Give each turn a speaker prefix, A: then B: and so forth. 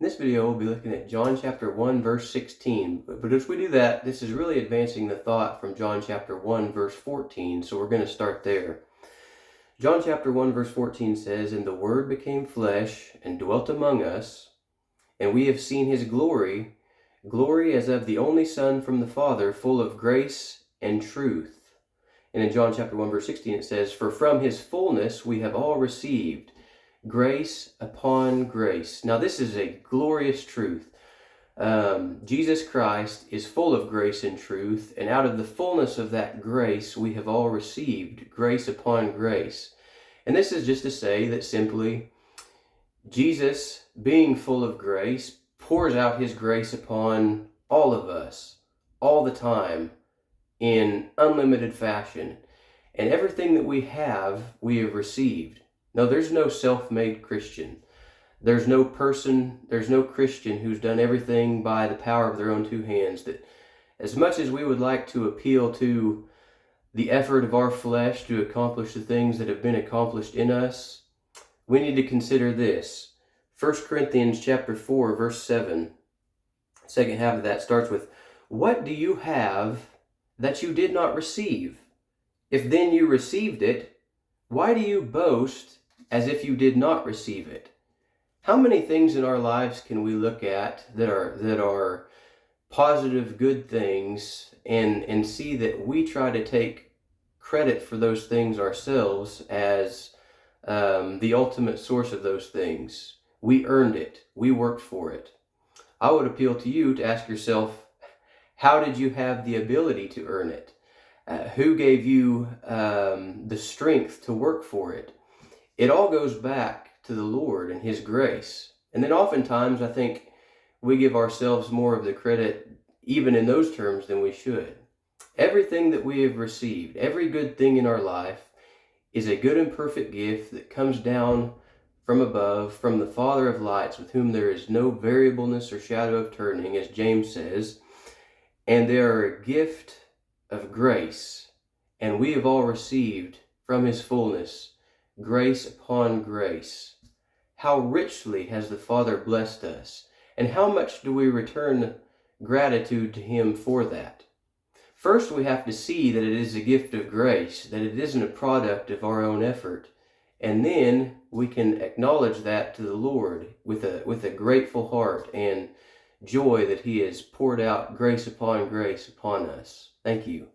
A: In this video, we'll be looking at John chapter 1, verse 16. But as we do that, this is really advancing the thought from John chapter 1, verse 14. So we're going to start there. John chapter 1, verse 14 says, "And the Word became flesh and dwelt among us, and we have seen his glory, glory as of the only Son from the Father, full of grace and truth." And in John chapter 1, verse 16, it says, "For from his fullness we have all received grace upon grace." Now this is a glorious truth. Jesus Christ is full of grace and truth, and out of the fullness of that grace we have all received grace upon grace. And this is just to say that simply Jesus, being full of grace, pours out his grace upon all of us all the time in unlimited fashion. And everything that we have received. No, there's no self-made Christian. There's no Christian who's done everything by the power of their own two hands. That as much as we would like to appeal to the effort of our flesh to accomplish the things that have been accomplished in us, we need to consider this. 1 Corinthians chapter 4, verse 7, the second half of that starts with, "What do you have that you did not receive? If then you received it, why do you boast as if you did not receive it?" How many things in our lives can we look at that are positive, good things and see that we try to take credit for those things ourselves as the ultimate source of those things? We earned it. We worked for it. I would appeal to you to ask yourself, how did you have the ability to earn it? Who gave you the strength to work for it? It all goes back to the Lord and his grace. And then oftentimes I think we give ourselves more of the credit even in those terms than we should. Everything that we have received, every good thing in our life, is a good and perfect gift that comes down from above, from the Father of lights, with whom there is no variableness or shadow of turning, as James says. And they are a gift of grace, and we have all received from his fullness grace upon grace. How richly has the Father blessed us, and how much do we return gratitude to him for that? First, we have to see that it is a gift of grace, that it isn't a product of our own effort, and then we can acknowledge that to the Lord with a grateful heart and joy that he has poured out grace upon us. Thank you.